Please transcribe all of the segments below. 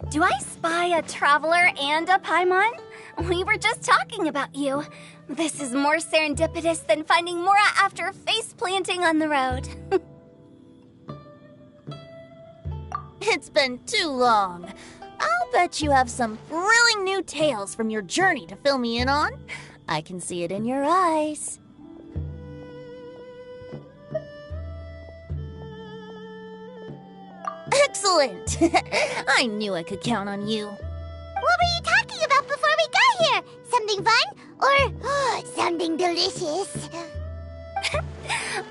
do I spy a traveler and a Paimon? We were just talking about you. This is more serendipitous than finding Mora after face planting on the road. It's been too long. I'll bet you have some thrilling new tales from your journey to fill me in on. I can see it in your eyes. Excellent! I knew I could count on you. What were you talking about before we got here? Something fun? Or something delicious?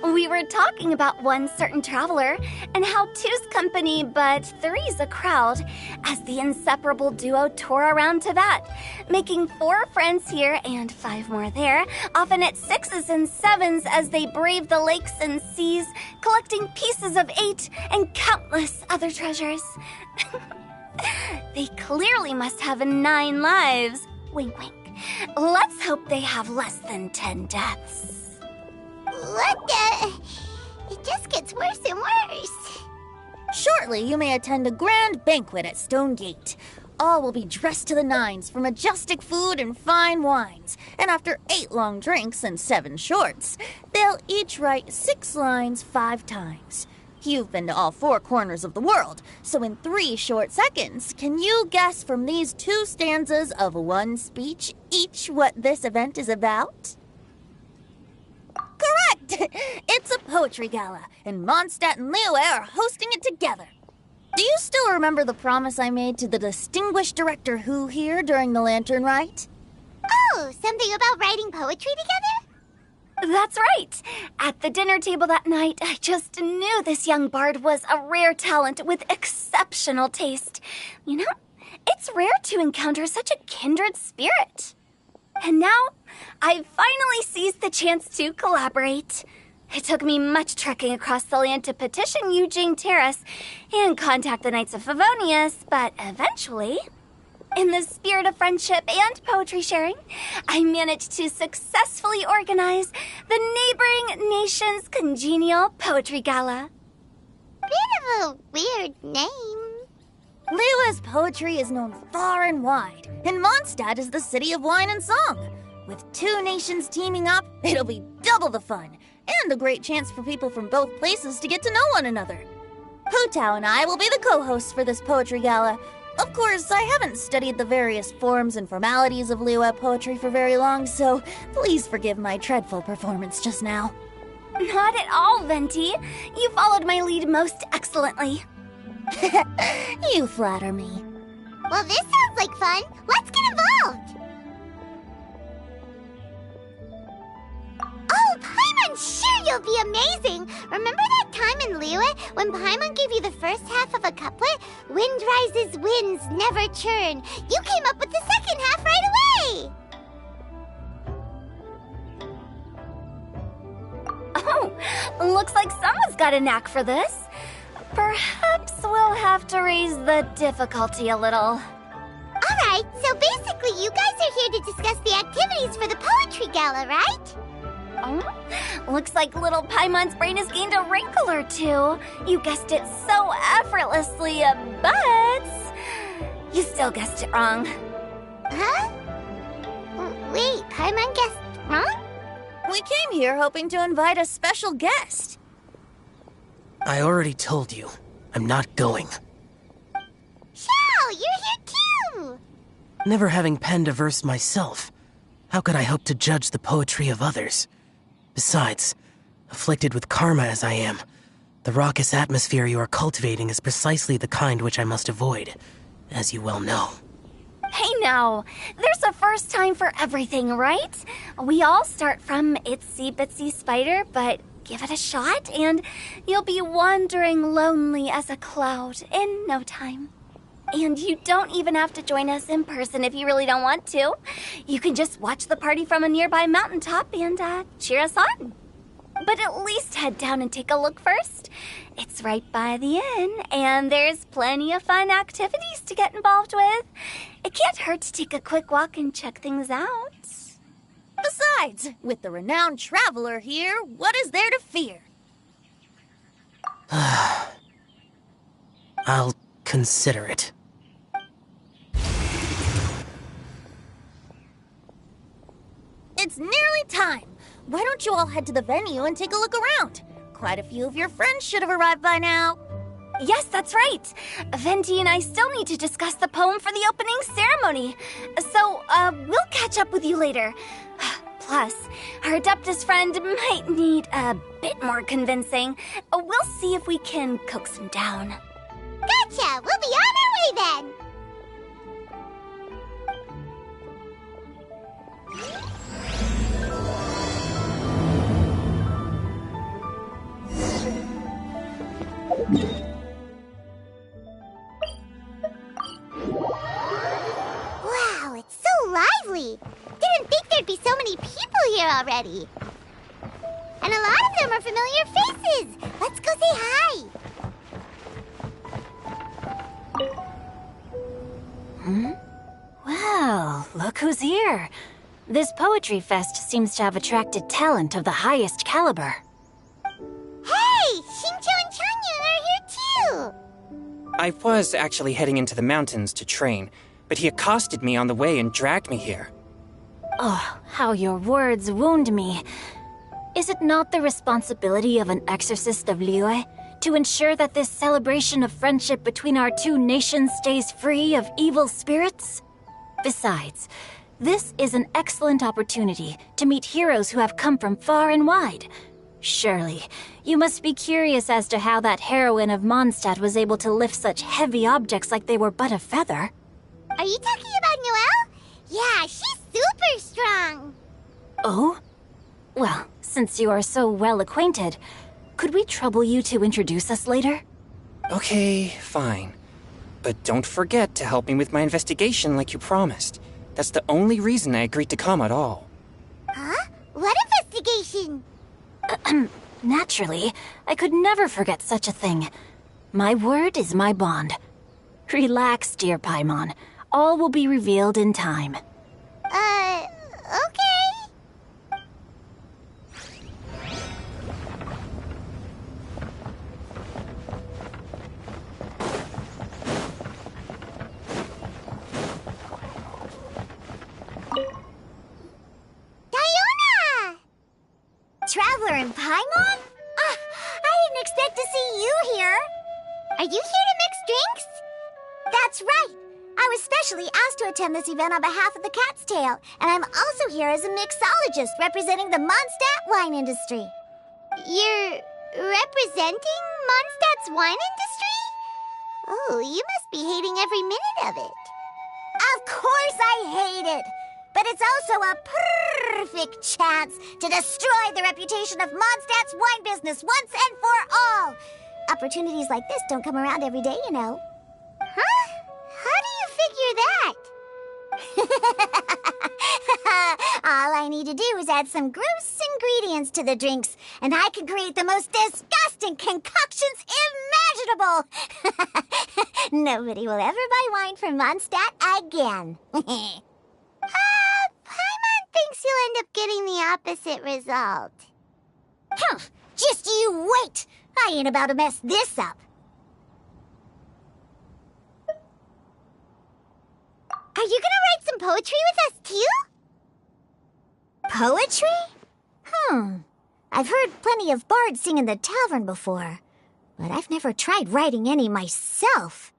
We were talking about one certain traveler and how two's company but three's a crowd as the inseparable duo tore around Tibet, making 4 friends here and 5 more there, often at 6s and 7s as they braved the lakes and seas, collecting pieces of 8 and countless other treasures. They clearly must have 9 lives. Wink, wink. Let's hope they have less than 10 deaths. What the? It just gets worse and worse. Shortly, you may attend a grand banquet at Stone Gate. All will be dressed to the nines for majestic food and fine wines. And after 8 long drinks and 7 shorts, they'll each write 6 lines 5 times. You've been to all 4 corners of the world, so in 3 short seconds, can you guess from these 2 stanzas of 1 speech each what this event is about? Correct! It's a poetry gala, and Mondstadt and Liyue are hosting it together. Do you still remember the promise I made to the distinguished director Hu here during the lantern rite? Oh, something about writing poetry together? That's right. At the dinner table that night, I just knew this young bard was a rare talent with exceptional taste. You know, it's rare to encounter such a kindred spirit. And now, I've finally seized the chance to collaborate. It took me much trekking across the land to petition Eugene Terrace and contact the Knights of Favonius, but eventually, in the spirit of friendship and poetry sharing, I managed to successfully organize the neighboring nation's congenial poetry gala. Bit of a weird name. Liyue's poetry is known far and wide, and Mondstadt is the city of wine and song. With 2 nations teaming up, it'll be double the fun, and a great chance for people from both places to get to know one another. Hu Tao and I will be the co-hosts for this poetry gala. Of course, I haven't studied the various forms and formalities of Liyue poetry for very long, so please forgive my dreadful performance just now. Not at all, Venti. You followed my lead most excellently. You flatter me. Well, this sounds like fun. Let's get involved. Oh, Paimon, sure you'll be amazing. Remember that time in Liyue when Paimon gave you the first half of a couplet? Wind rises, winds never churn. You came up with the second half right away. Oh, looks like someone's got a knack for this. Perhaps we'll have to raise the difficulty a little. Alright, so basically you guys are here to discuss the activities for the poetry gala, right? Oh, looks like little Paimon's brain has gained a wrinkle or 2. You guessed it so effortlessly, but you still guessed it wrong. Huh? Wait, Paimon guessed wrong? We came here hoping to invite a special guest. I already told you, I'm not going. Xiao, you're here too! Never having penned a verse myself, how could I hope to judge the poetry of others? Besides, afflicted with karma as I am, the raucous atmosphere you are cultivating is precisely the kind which I must avoid, as you well know. Hey now, there's a first time for everything, right? We all start from itsy bitsy spider, but give it a shot and you'll be wandering lonely as a cloud in no time. And you don't even have to join us in person if you really don't want to. You can just watch the party from a nearby mountaintop and cheer us on. But at least head down and take a look first. It's right by the inn, and there's plenty of fun activities to get involved with. It can't hurt to take a quick walk and check things out. Besides, with the renowned traveler here, what is there to fear? I'll consider it. it's nearly time. Why don't you all head to the venue and take a look around? Quite a few of your friends should have arrived by now. Yes, that's right. Venti and I still need to discuss the poem for the opening ceremony. So, we'll catch up with you later. Plus, our Adeptus friend might need a bit more convincing. We'll see if we can coax him down. Gotcha! We'll be on our way then! Wow, it's so lively! Didn't think there'd be so many people here already. And a lot of them are familiar faces! Let's go say hi! Well, look who's here. This poetry fest seems to have attracted talent of the highest caliber. Hey! Shincho and Chanyun are here too! I was actually heading into the mountains to train, but he accosted me on the way and dragged me here. Oh, how your words wound me. Is it not the responsibility of an exorcist of Liyue to ensure that this celebration of friendship between our two nations stays free of evil spirits? Besides, this is an excellent opportunity to meet heroes who have come from far and wide. Surely, you must be curious as to how that heroine of Mondstadt was able to lift such heavy objects like they were but a feather. Are you talking about Noelle? Yeah, she's super strong! Oh? Well, since you are so well acquainted, could we trouble you to introduce us later? Okay, fine. But don't forget to help me with my investigation like you promised. That's the only reason I agreed to come at all. Huh? What investigation? Naturally, I could never forget such a thing. My word is my bond. Relax, dear Paimon. All will be revealed in time. Okay. Diona! Traveler in Paimon? I didn't expect to see you here. Are you here to mix drinks? That's right. I was specially asked to attend this event on behalf of the Cat's Tail, and I'm also here as a mixologist representing the Mondstadt wine industry. You're representing Mondstadt's wine industry? Oh, you must be hating every minute of it. Of course I hate it, but it's also a perfect chance to destroy the reputation of Mondstadt's wine business once and for all. Opportunities like this don't come around every day, you know. Huh? How do you figure that? All I need to do is add some gross ingredients to the drinks, and I can create the most disgusting concoctions imaginable. Nobody will ever buy wine from Mondstadt again. Paimon thinks you'll end up getting the opposite result. Just you wait. I ain't about to mess this up. Are you gonna write some poetry with us too? Poetry? I've heard plenty of bards sing in the tavern before, but I've never tried writing any myself.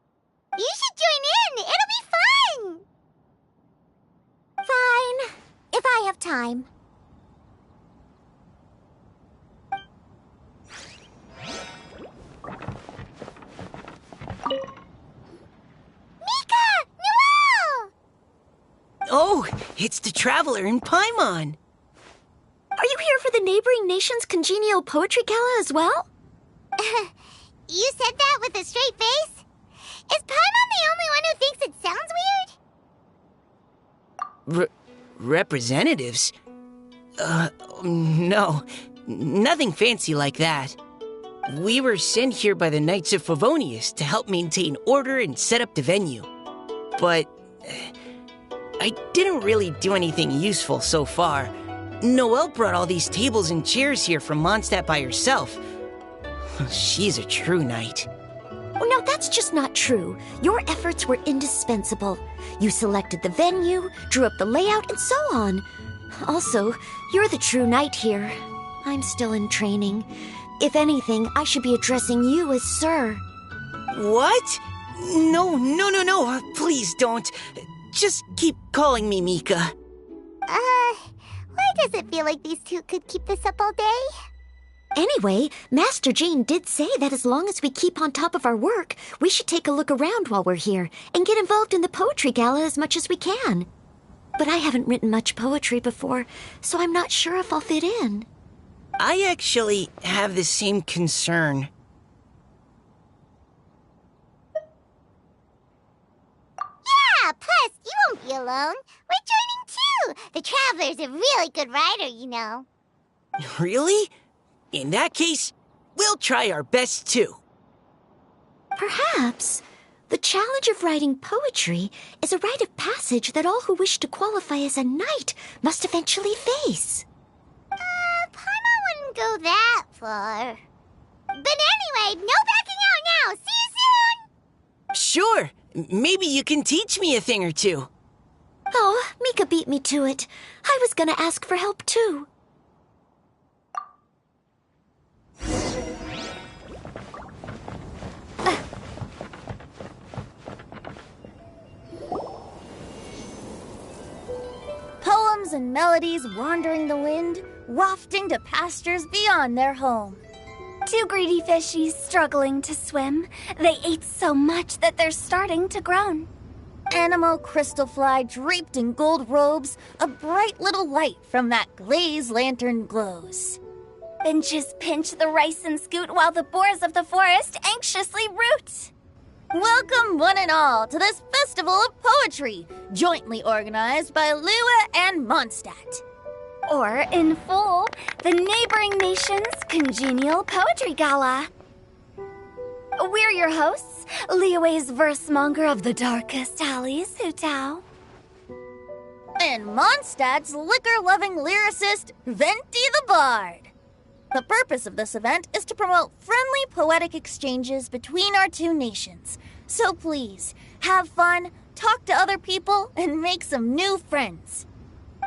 You should join in! It'll be fun! Fine, if I have time. Mika! Noelle! Oh, it's the Traveler in Paimon. Are you here for the neighboring nation's congenial poetry gala as well? You said that with a straight face? Is Paimon the only one who thinks it sounds weird? Representatives? No. Nothing fancy like that. We were sent here by the Knights of Favonius to help maintain order and set up the venue. But I didn't really do anything useful so far. Noelle brought all these tables and chairs here from Mondstadt by herself. She's a true knight. Oh, no, that's just not true. Your efforts were indispensable. You selected the venue, drew up the layout, and so on. Also, you're the true knight here. I'm still in training. If anything, I should be addressing you as Sir. What? No. Please don't. Just keep calling me Mika. Why does it feel like these two could keep this up all day? Anyway, Master Jane did say that as long as we keep on top of our work, we should take a look around while we're here and get involved in the poetry gala as much as we can. But I haven't written much poetry before, so I'm not sure if I'll fit in. I actually have the same concern. Yeah, plus, you won't be alone. We're joining too. The Traveler's a really good writer, you know. Really? In that case, we'll try our best too. Perhaps the challenge of writing poetry is a rite of passage that all who wish to qualify as a knight must eventually face. Paimon wouldn't go that far. But anyway, no backing out now. See you soon! Sure. Maybe you can teach me a thing or two. Oh, Mika beat me to it. I was gonna ask for help too. Poems and melodies wandering the wind, wafting to pastures beyond their home. Two greedy fishies struggling to swim. They ate so much that they're starting to groan. Animal crystal fly draped in gold robes, a bright little light from that glazed lantern glows. Benches pinch the rice and scoot while the boars of the forest anxiously root. Welcome one and all to this festival of poetry, jointly organized by Lua and Mondstadt. Or, in full, the neighboring nation's congenial poetry gala. We're your hosts, Liyue's verse-monger of the darkest alleys, Hutao. And Mondstadt's liquor-loving lyricist, Venti the Bard. The purpose of this event is to promote friendly poetic exchanges between our two nations. So please, have fun, talk to other people, and make some new friends.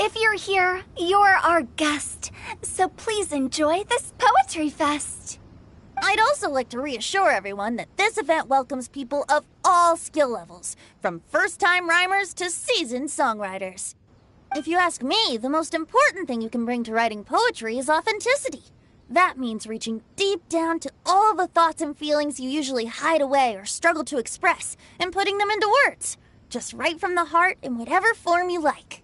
If you're here, you're our guest, so please enjoy this poetry fest. I'd also like to reassure everyone that this event welcomes people of all skill levels, from first-time rhymers to seasoned songwriters. If you ask me, the most important thing you can bring to writing poetry is authenticity. That means reaching deep down to all the thoughts and feelings you usually hide away or struggle to express, and putting them into words, just right from the heart in whatever form you like.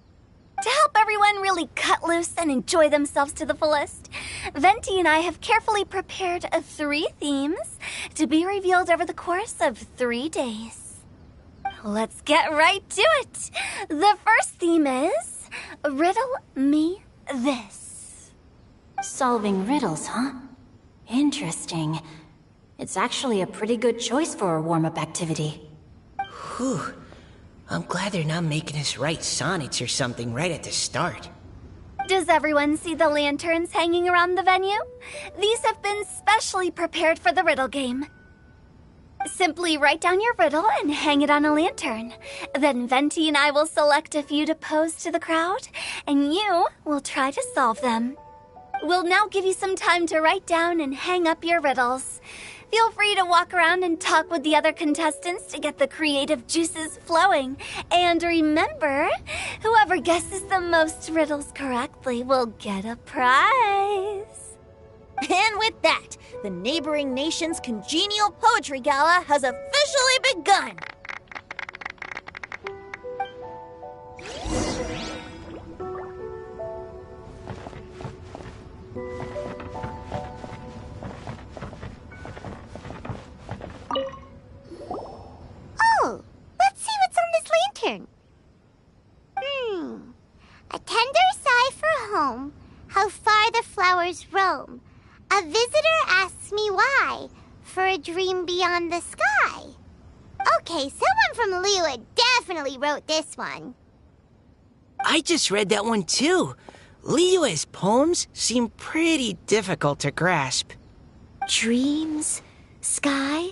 To help everyone really cut loose and enjoy themselves to the fullest, Venti and I have carefully prepared 3 themes to be revealed over the course of 3 days. Let's get right to it. The first theme is Riddle Me This. Solving riddles, huh? Interesting. It's actually a pretty good choice for a warm-up activity. Whew. I'm glad they're not making us write sonnets or something right at the start. Does everyone see the lanterns hanging around the venue? These have been specially prepared for the riddle game. Simply write down your riddle and hang it on a lantern. Then Venti and I will select a few to pose to the crowd, and you will try to solve them. We'll now give you some time to write down and hang up your riddles. Feel free to walk around and talk with the other contestants to get the creative juices flowing. And remember, whoever guesses the most riddles correctly will get a prize. And with that, the neighboring nation's congenial poetry gala has officially begun. Oh, let's see what's on this lantern. A tender sigh for home, how far the flowers roam. A visitor asks me why, for a dream beyond the sky. Okay, someone from Lua definitely wrote this one. I just read that one too. Liyue's poems seem pretty difficult to grasp. Dreams? Sky?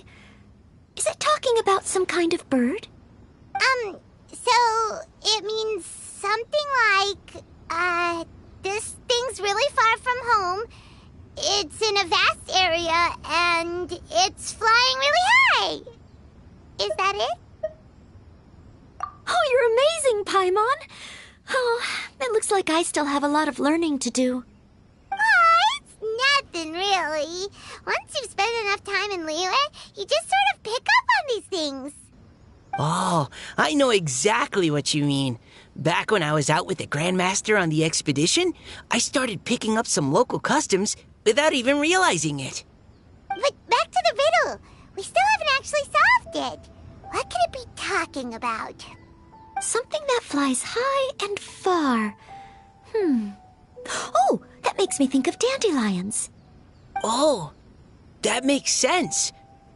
Is it talking about some kind of bird? So it means something like, something's really far from home. It's in a vast area, and it's flying really high. Is that it? Oh, you're amazing, Paimon! Oh, it looks like I still have a lot of learning to do. Oh, it's nothing, really. Once you've spent enough time in Liyue, you just sort of pick up on these things. Oh, I know exactly what you mean. Back when I was out with the Grandmaster on the expedition, I started picking up some local customs without even realizing it. But back to the riddle. We still haven't actually solved it. What could it be talking about? Something that flies high and far. Oh, that makes me think of dandelions. Oh, that makes sense.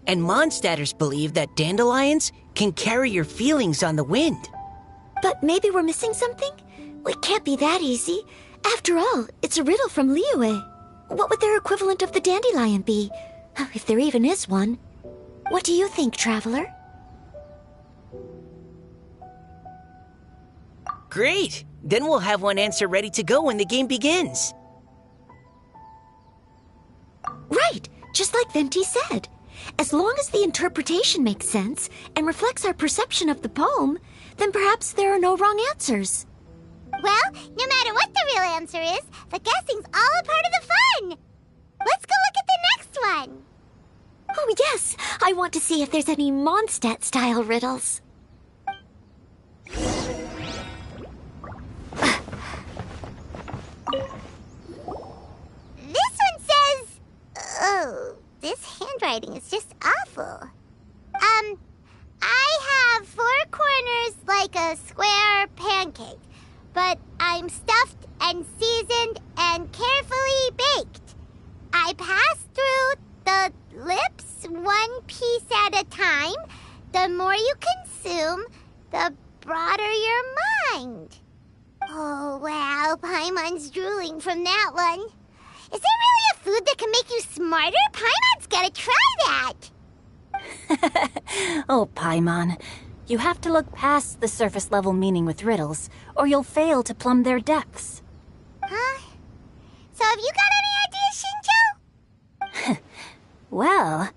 And Mondstadters believe that dandelions can carry your feelings on the wind. But maybe we're missing something? It can't be that easy. After all, it's a riddle from Liyue. What would their equivalent of the dandelion be? If there even is one. What do you think, Traveler? Great! Then we'll have one answer ready to go when the game begins. Right, just like Venti said. As long as the interpretation makes sense and reflects our perception of the poem, then perhaps there are no wrong answers. Well, no matter what the real answer is, the guessing's all a part of the fun. Let's go look at the next one. Oh, yes, I want to see if there's any Mondstadt-style riddles. This one says... Oh, this handwriting is just awful. I have 4 corners like a square pancake, but I'm stuffed and seasoned and carefully baked. I pass through the lips 1 piece at a time. The more you consume, the broader your mind. Oh, wow, Paimon's drooling from that one. Is there really a food that can make you smarter? Paimon's gotta try that. Oh, Paimon. You have to look past the surface-level meaning with riddles, or you'll fail to plumb their depths. Huh? So have you got any ideas, Shinjo? Well...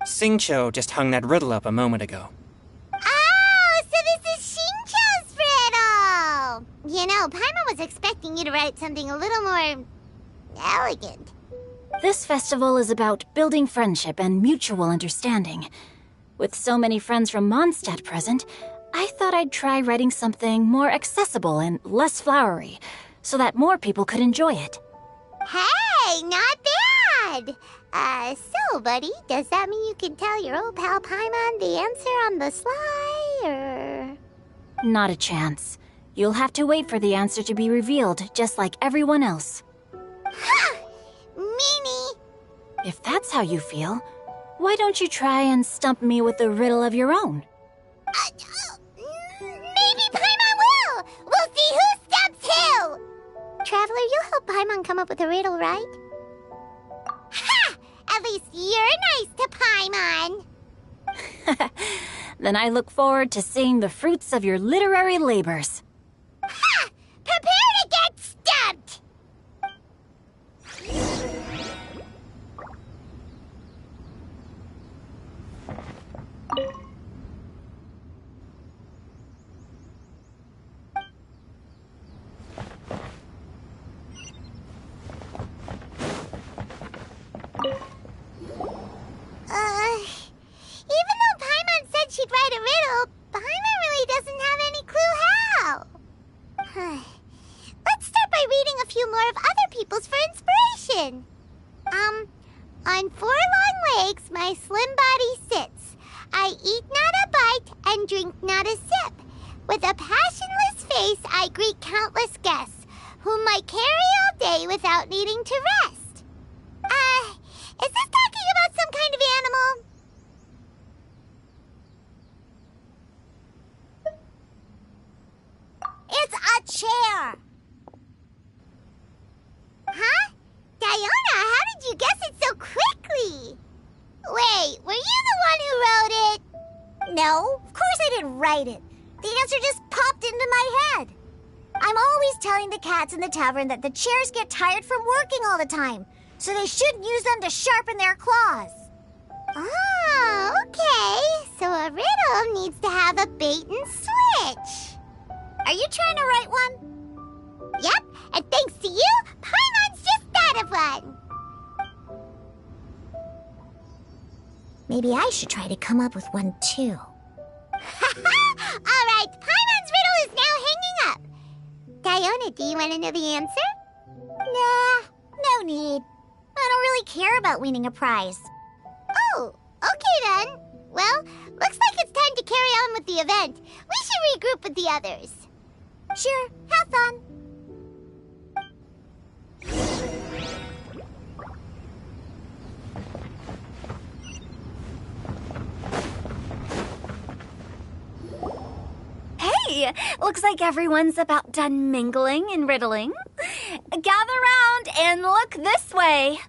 Xingqiu just hung that riddle up a moment ago. Oh, so this is Shinjo's riddle! You know, Paimon was expecting you to write something a little more... elegant. This festival is about building friendship and mutual understanding. With so many friends from Mondstadt present, I thought I'd try writing something more accessible and less flowery, so that more people could enjoy it. Hey, not bad! So, buddy, does that mean you can tell your old pal Paimon the answer on the sly, or...? Not a chance. You'll have to wait for the answer to be revealed, just like everyone else. Ha! Meanie! If that's how you feel, why don't you try and stump me with a riddle of your own? Maybe Paimon will! We'll see who stumps who! Traveler, you'll help Paimon come up with a riddle, right? Ha! At least you're nice to Paimon! Then I look forward to seeing the fruits of your literary labors. Ha! Prepare to get stumped! Even though Paimon said she'd write a riddle, Paimon really doesn't have any clue how. Let's start by reading a few more of other people's for inspiration. On 4 long legs, my slim body sits. I eat not a bite and drink not a sip. With a passionless face, I greet countless guests, whom I carry all day without needing to rest. Is this talking about some kind of animal? It's a chair. Huh? Diona, how did you guess it so quickly? Wait, were you the one who wrote it? No, of course I didn't write it. The answer just popped into my head. I'm always telling the cats in the tavern that the chairs get tired from working all the time, so they shouldn't use them to sharpen their claws. Oh, okay. So a riddle needs to have a bait and switch. Are you trying to write one? Yep, and thanks to you, Paimon's just thought of one. Maybe I should try to come up with one too. All right, Paimon's riddle is now hanging up. Diona, do you want to know the answer? Nah, no need. I don't really care about winning a prize. Oh, okay then. Well, looks like it's time to carry on with the event. We should regroup with the others. Sure, have fun. Hey, looks like everyone's about done mingling and riddling. Gather round and look this way.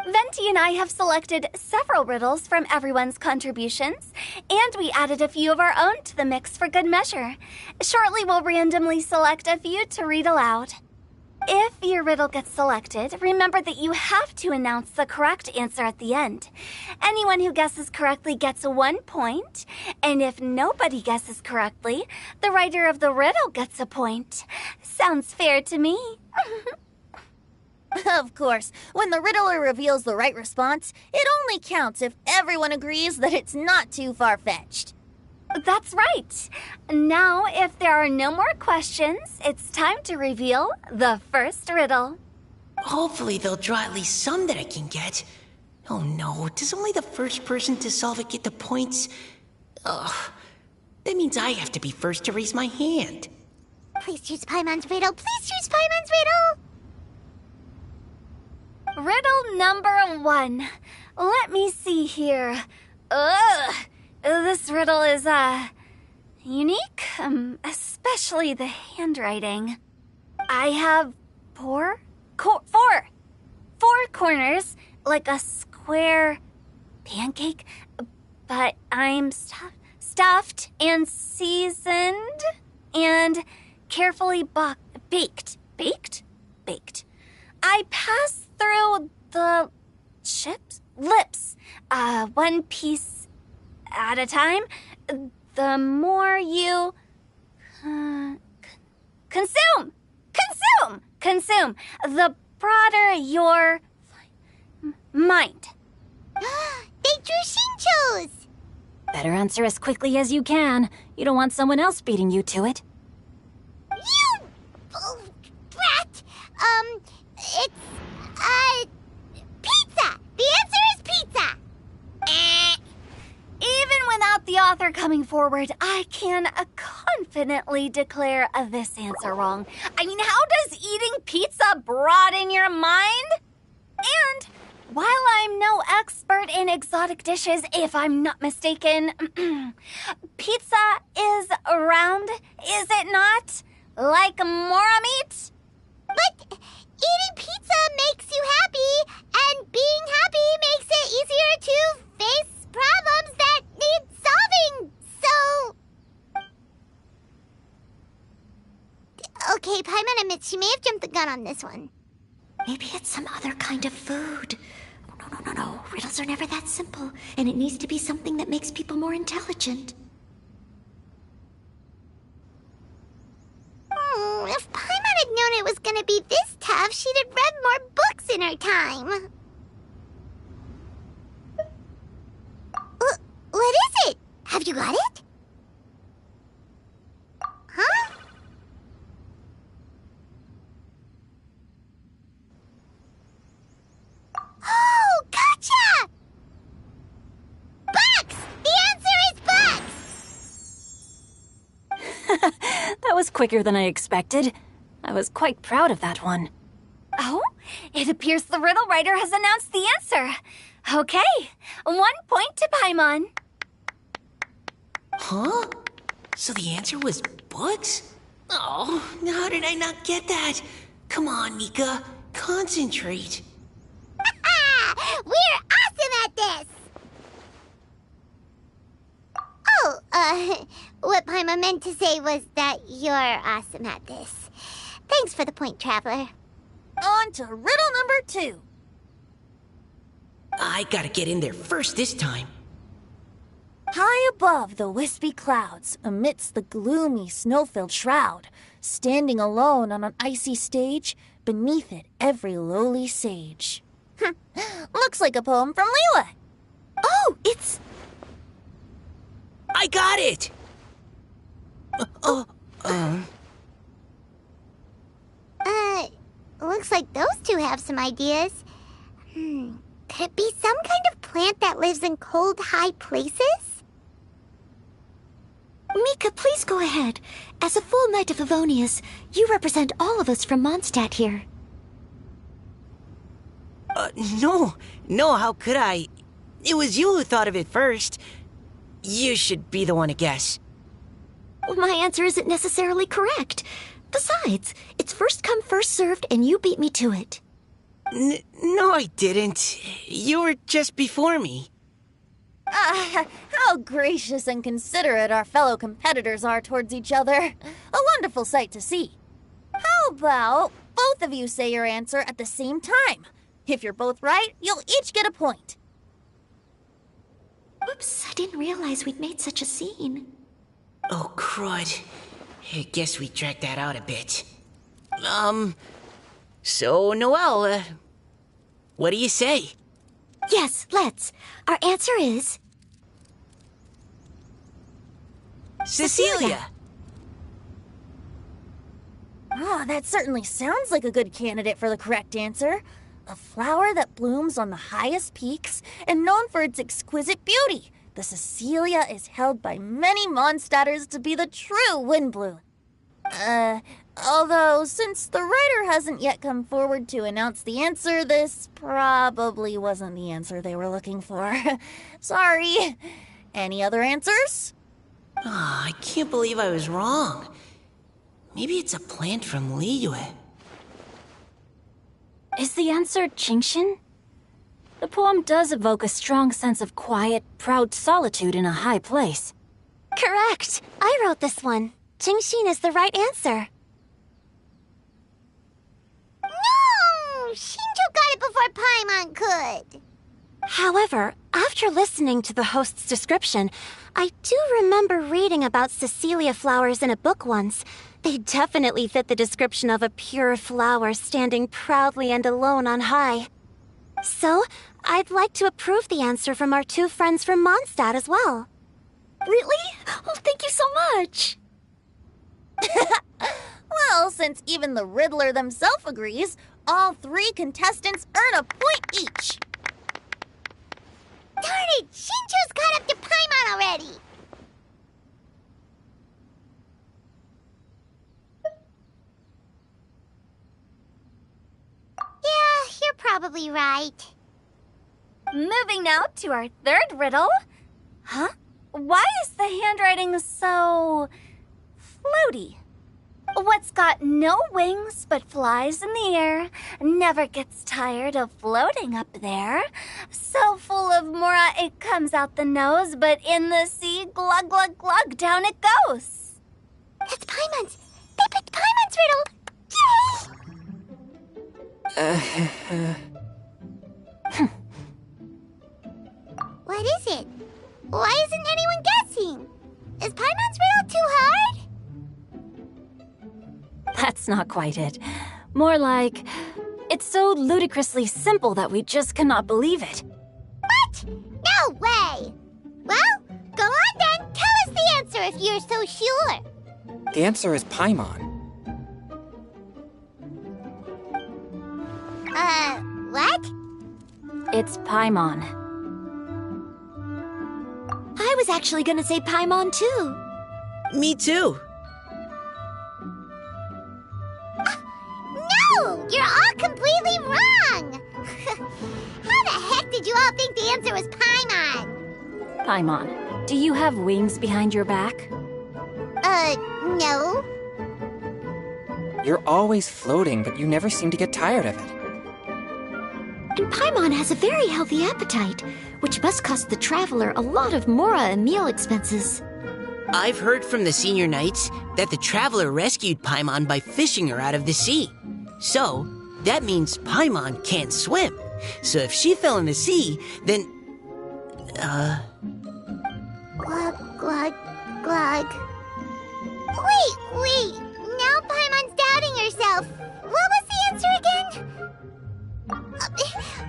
Venti and I have selected several riddles from everyone's contributions, and we added a few of our own to the mix for good measure. Shortly, we'll randomly select a few to read aloud. If your riddle gets selected, remember that you have to announce the correct answer at the end. Anyone who guesses correctly gets 1 point, and if nobody guesses correctly, the writer of the riddle gets a point. Sounds fair to me. Of course, when the riddler reveals the right response, it only counts if everyone agrees that it's not too far-fetched. That's right. Now, if there are no more questions, it's time to reveal the first riddle. Hopefully they'll draw at least some that I can get. Oh no, does only the first person to solve it get the points? Ugh, that means I have to be first to raise my hand. Please choose Paimon's riddle. Please choose Paimon's riddle. Riddle number 1. Let me see here. Ugh. This riddle is, unique, especially the handwriting. I have four corners, like a square pancake, but I'm stuffed and seasoned and carefully baked. Baked. I pass through the lips, one piece at a time. The more you consume, the broader your mind. They drew Shinchos! Better answer as quickly as you can. You don't want someone else beating you to it. You brat! It's, pizza! The answer is pizza! Even without the author coming forward, I can confidently declare this answer wrong. I mean, how does eating pizza broaden your mind? And while I'm no expert in exotic dishes, if I'm not mistaken, pizza is round, is it not? Like mora meat? But eating pizza makes you happy, and being happy makes it easier to face problems that need solving, so... Okay, Paimon admits she may have jumped the gun on this one. Maybe it's some other kind of food. No. Riddles are never that simple, and it needs to be something that makes people more intelligent. If Paimon had known it was gonna be this tough, she'd have read more books in her time. What is it? Have you got it? Huh? Oh, gotcha! Bucks! The answer is bucks! That was quicker than I expected. I was quite proud of that one. Oh, it appears the riddle writer has announced the answer. Okay, 1 point to Paimon. Huh? So the answer was books? Oh, how did I not get that? Come on, Mika, concentrate. We're awesome at this! Oh, What Paimon meant to say was that you're awesome at this. Thanks for the point, Traveler. On to riddle number 2. I gotta get in there first this time. High above the wispy clouds, amidst the gloomy snow-filled shroud, standing alone on an icy stage, beneath it every lowly sage. Looks like a poem from Liyue. Oh, it's... I got it! Looks like those two have some ideas. Could it be some kind of plant that lives in cold, high places? Mika, please go ahead. As a full Knight of Favonius, you represent all of us from Mondstadt here. No, how could I? It was you who thought of it first. You should be the one to guess. My answer isn't necessarily correct. Besides, it's first come, first served, and you beat me to it. No, I didn't. You were just before me. How gracious and considerate our fellow competitors are towards each other. A wonderful sight to see. How about both of you say your answer at the same time? If you're both right, you'll each get a point. Oops, I didn't realize we'd made such a scene. Oh, crud. I guess we dragged that out a bit. So, Noelle, what do you say? Yes, let's. Our answer is... Cecilia! Oh, that certainly sounds like a good candidate for the correct answer. A flower that blooms on the highest peaks and known for its exquisite beauty. The Cecilia is held by many Mondstadters to be the true Windblue. Although, since the writer hasn't yet come forward to announce the answer, this probably wasn't the answer they were looking for. Sorry. Any other answers? Oh, I can't believe I was wrong. Maybe it's a plant from Liyue. Is the answer Genshin? The poem does evoke a strong sense of quiet, proud solitude in a high place. Correct. I wrote this one. Genshin is the right answer. No! Shinjo got it before Paimon could. However, after listening to the host's description, I do remember reading about Cecilia flowers in a book once. They definitely fit the description of a pure flower standing proudly and alone on high. So, I'd like to approve the answer from our two friends from Mondstadt as well. Really? Oh, thank you so much! Well, since even the Riddler themselves agrees, all 3 contestants earn a point each. Darn it! Shinjo's caught up to Paimon already! Yeah, you're probably right. Moving now to our third riddle. Huh? Why is the handwriting so... floaty? What's got no wings but flies in the air, never gets tired of floating up there, so full of mora it comes out the nose, but in the sea, glug glug glug, down it goes. That's Paimon's! They picked Paimon's riddle! Yay! What is it? Why isn't anyone guessing? Is Paimon's riddle too hard? That's not quite it. More like, it's so ludicrously simple that we just cannot believe it. What? No way! Well, go on then. Tell us the answer if you're so sure. The answer is Paimon. What? It's Paimon. I was actually gonna say Paimon too. Me too. No! You're all completely wrong! How the heck did you all think the answer was Paimon? Paimon, do you have wings behind your back? No. You're always floating, but you never seem to get tired of it. And Paimon has a very healthy appetite, which must cost the traveler a lot of mora and meal expenses. I've heard from the senior knights that the Traveler rescued Paimon by fishing her out of the sea. So, that means Paimon can't swim. So if she fell in the sea, then... Glug, glug, glug. Wait. Now Paimon's doubting herself. What was the answer again?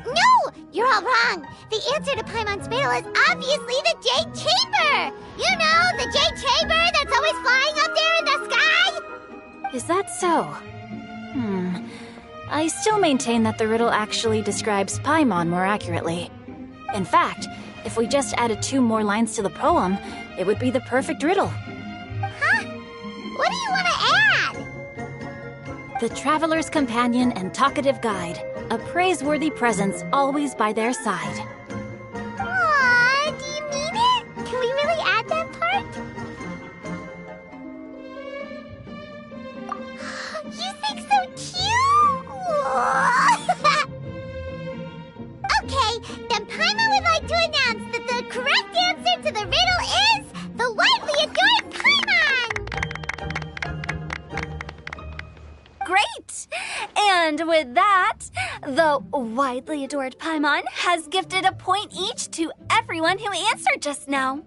No! You're all wrong. The answer to Paimon's riddle is obviously the Jade Chamber! You know, the Jade Chamber that's always flying up there in the sky? Is that so? I still maintain that the riddle actually describes Paimon more accurately. In fact, if we just added 2 more lines to the poem, it would be the perfect riddle. Huh? What do you want to add? The traveler's companion and talkative guide, a praiseworthy presence always by their side. Aw, do you mean it? Can we really add that part? You think so cute? Okay, then Paimon would like to announce that the correct answer to the riddle is the widely adored Paimon! Great! And with that, the widely adored Paimon has gifted a point each to everyone who answered just now.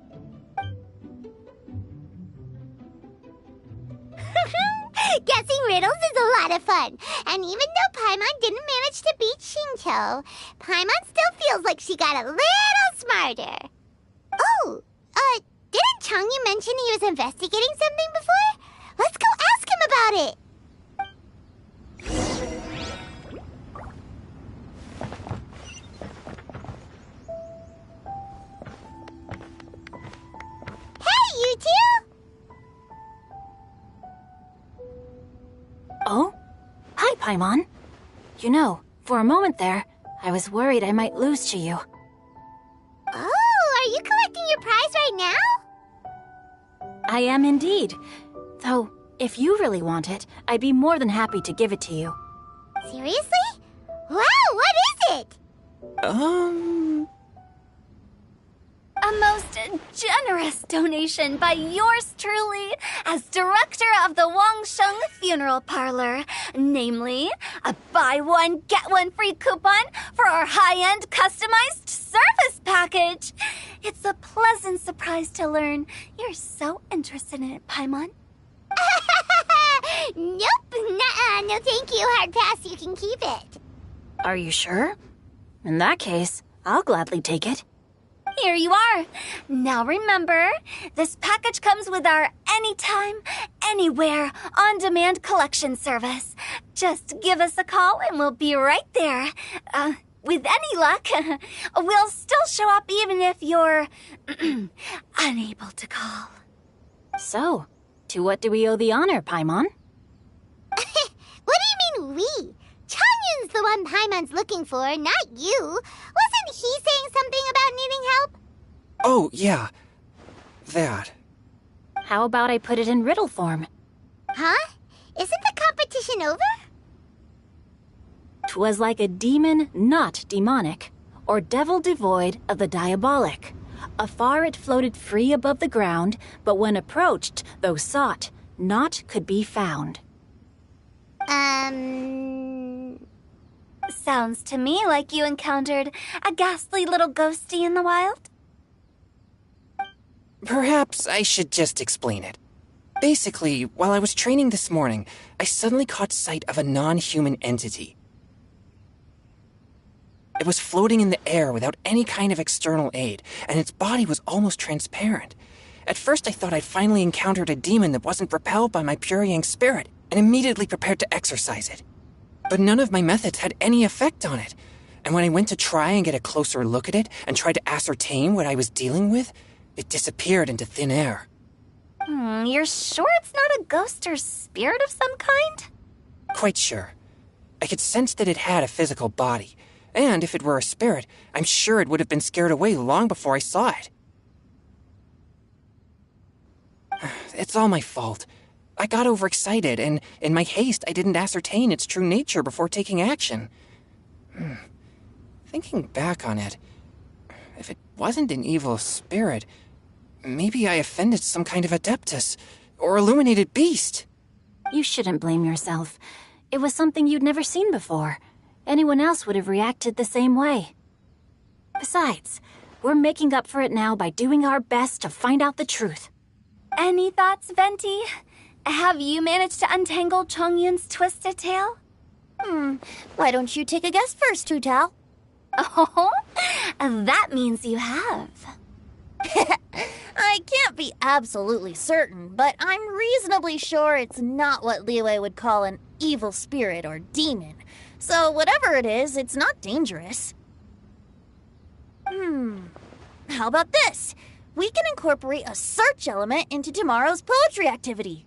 Guessing riddles is a lot of fun. And even though Paimon didn't manage to beat Shinto, Paimon still feels like she got a little smarter. Oh, didn't Changyu mention he was investigating something before? Let's go ask him about it. Hey, you two! Oh? Hi, Paimon. You know, for a moment there, I was worried I might lose to you. Oh, are you collecting your prize right now? I am indeed. Though, if you really want it, I'd be more than happy to give it to you. Seriously? Wow, what is it? A most generous donation by yours truly as director of the Wangsheng Funeral Parlor. Namely, a buy one, get one free coupon for our high-end customized service package. It's a pleasant surprise to learn you're so interested in it, Paimon. Nope, nuh-uh, no thank you, hard pass, you can keep it. Are you sure? In that case, I'll gladly take it. Here you are. Now remember, this package comes with our anytime, anywhere, on-demand collection service. Just give us a call and we'll be right there. With any luck, we'll still show up even if you're unable to call. So, to what do we owe the honor, Paimon? What do you mean we? Changyun's the one Paimon's looking for, not you. Wasn't he saying something about needing help? Oh, yeah. That. How about I put it in riddle form? Huh? Isn't the competition over? 'Twas like a demon not demonic, or devil devoid of the diabolic. Afar it floated free above the ground, but when approached, though sought, naught could be found. Sounds to me like you encountered a ghastly little ghostie in the wild. Perhaps I should just explain it. Basically, while I was training this morning, I suddenly caught sight of a non-human entity. It was floating in the air without any kind of external aid, and its body was almost transparent. At first I thought I'd finally encountered a demon that wasn't repelled by my purifying spirit, and immediately prepared to exorcise it. But none of my methods had any effect on it, and when I went to try and get a closer look at it and tried to ascertain what I was dealing with, it disappeared into thin air. You're sure it's not a ghost or spirit of some kind? Quite sure. I could sense that it had a physical body, and if it were a spirit, I'm sure it would have been scared away long before I saw it. It's all my fault. I got overexcited, and in my haste, I didn't ascertain its true nature before taking action. Thinking back on it, if it wasn't an evil spirit, Maybe I offended some kind of adeptus, or illuminated beast. You shouldn't blame yourself. It was something you'd never seen before. Anyone else would have reacted the same way. Besides, we're making up for it now by doing our best to find out the truth. Any thoughts, Venti? Have you managed to untangle Chongyun's twisted tail? Why don't you take a guess first, Tutao? Oh, that means you have. I can't be absolutely certain, but I'm reasonably sure it's not what Liyue would call an evil spirit or demon. So whatever it is, it's not dangerous. How about this? We can incorporate a search element into tomorrow's poetry activity.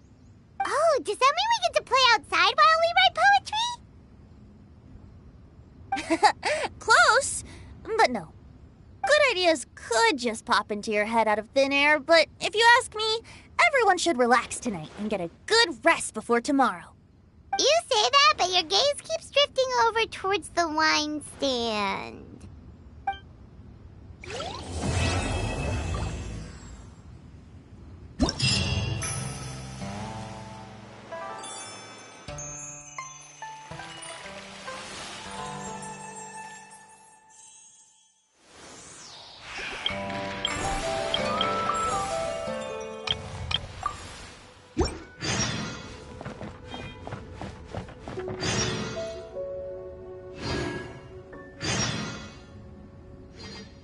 Oh, does that mean we get to play outside while we write poetry? Close, but no. Good ideas could just pop into your head out of thin air, but if you ask me, everyone should relax tonight and get a good rest before tomorrow. You say that, but your gaze keeps drifting over towards the wine stand.